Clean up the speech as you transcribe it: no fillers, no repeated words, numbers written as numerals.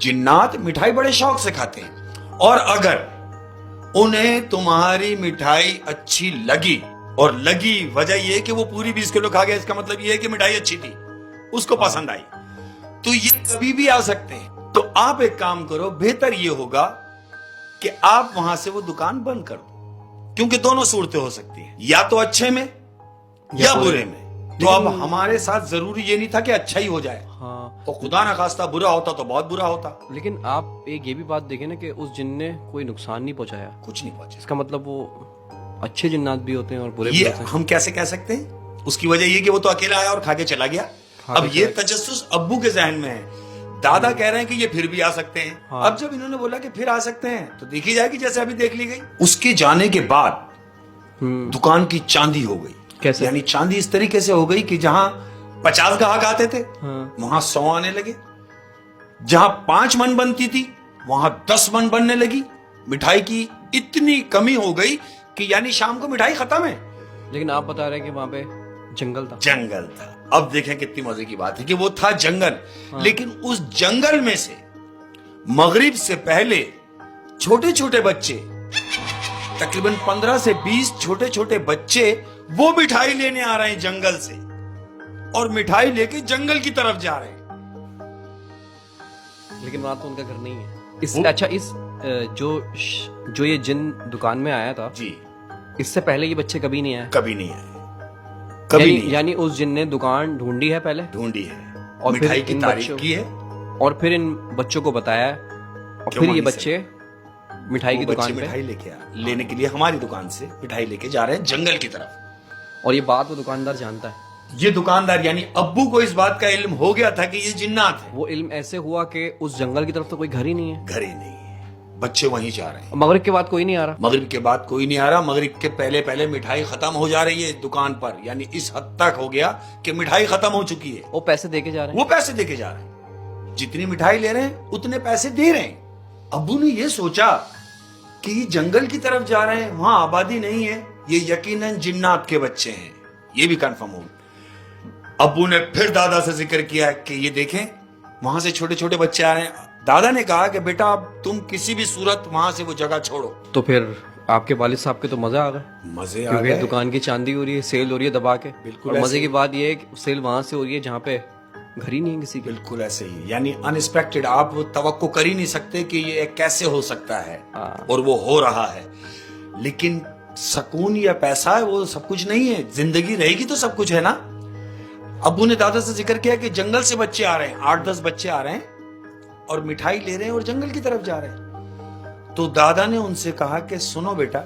जिन्नात मिठाई बड़े शौक से खाते हैं, और अगर उन्हें तुम्हारी मिठाई अच्छी लगी, और लगी वजह यह कि वो पूरी 20 किलो खा गया, इसका मतलब यह है कि मिठाई अच्छी थी, उसको पसंद आई, तो ये कभी भी आ सकते हैं। तो आप एक काम करो, बेहतर ये होगा कि आप वहां से वो दुकान बंद कर दो, क्योंकि दोनों सूरतें हो सकती हैं, या तो अच्छे में या बुरे में। तो अब हमारे साथ जरूरी ये नहीं था कि अच्छा ही हो जाए, हाँ, तो खुदा ना खास्ता बुरा होता तो बहुत बुरा होता। लेकिन आप एक ये भी बात देखें ना कि उस जिन ने कोई नुकसान नहीं पहुंचाया, कुछ नहीं पहुंचा। इसका मतलब वो अच्छे जिन्नात भी होते हैं और बुरे भी ये होते हैं। हम कैसे कह सकते हैं? उसकी वजह ये कि वो तो अकेला आया और खा के चला गया। अब ये तजस्सुस अब्बू के जहन में है, दादा कह रहे हैं कि ये फिर भी आ सकते हैं। हाँ। अब जब इन्होंने बोला कि फिर आ सकते हैं, तो देखी जाएगी, जैसे अभी देख ली गई। उसके जाने के बाद दुकान की चांदी हो गई। कैसे? यानी चांदी इस तरीके से हो गई कि जहां 50 ग्राहक आते थे, हाँ। वहां 100 आने लगे। जहां 5 मन बनती थी, वहां 10 मन बनने लगी। मिठाई की इतनी कमी हो गई कि यानी शाम को मिठाई खत्म है। लेकिन आप बता रहे हैं कि वहां पे जंगल था। जंगल था। अब देखें कितनी मजे की बात है कि वो था जंगल, लेकिन उस जंगल में से मगरिब से पहले छोटे छोटे बच्चे, तकरीबन 15 से 20 छोटे छोटे बच्चे, वो मिठाई लेने आ रहे हैं जंगल से, और मिठाई लेके जंगल की तरफ जा रहे हैं। लेकिन वहां तो उनका घर नहीं है। अच्छा, इस जो ये जिन दुकान में आया था जी, इससे पहले ये बच्चे कभी नहीं आए? कभी नहीं आए, कभी नहीं। यानी उस जिन ने दुकान ढूंढी है पहले, ढूंढी है और फिर मिठाई की इन तारीफ बच्चों- की है, और फिर इन बच्चों को बताया, और क्यों फिर ये मानी बच्चे मिठाई की वो बच्चे दुकान पे, मिठाई लेने के लिए हमारी दुकान से मिठाई लेके जा रहे हैं जंगल की तरफ। और ये बात वो दुकानदार जानता है। ये दुकानदार यानी अब्बू को इस बात का इल्म हो गया था कि ये जिन्नात है। वो इल्म ऐसे हुआ कि उस जंगल की तरफ तो कोई घर ही नहीं है, घर ही नहीं है, बच्चे वहीं जा रहे हैं। मगरिब के बाद कोई नहीं आ रहा। मगरिब के बाद कोई नहीं आ रहा, मगरिब के पहले पहले मिठाई खत्म हो जा रही है दुकान पर, यानी इस हद तक हो गया कि मिठाई खत्म हो चुकी है। वो पैसे देके जा रहे हैं। वो पैसे देके जा रहे हैं, जितनी मिठाई ले रहे हैं उतने पैसे दे रहे हैं। अब्बू ने ये सोचा कि ये जंगल की तरफ जा रहे हैं, वहां आबादी नहीं है, ये यकीनन जिन्नात के बच्चे हैं, ये भी कंफर्म हो। अब्बू ने फिर दादा से जिक्र किया कि ये देखें वहां से छोटे छोटे बच्चे आ रहे हैं। दादा ने कहा कि बेटा अब तुम किसी भी सूरत वहां से वो जगह छोड़ो। तो फिर आपके वालिद साहब के तो मजा आ गए, मजे आ क्योंकि गए। दुकान की चांदी हो रही है, सेल हो रही है दबा के। बिल्कुल और ऐसे मजे ही। की बात ये है कि सेल वहां से हो रही है जहाँ पे घर ही नहीं है किसी के। बिल्कुल ऐसे ही, यानी अनएक्सपेक्टेड, आप वो तवक्को कर ही नहीं सकते कि ये कैसे हो सकता है, हाँ। और वो हो रहा है। लेकिन सुकून या पैसा है वो सब कुछ नहीं है, जिंदगी रहेगी तो सब कुछ है ना। अब्बू ने दादा से जिक्र किया कि जंगल से बच्चे आ रहे हैं, 8-10 बच्चे आ रहे हैं और मिठाई ले रहे हैं और जंगल की तरफ जा रहे हैं। तो दादा ने उनसे कहा कि सुनो बेटा,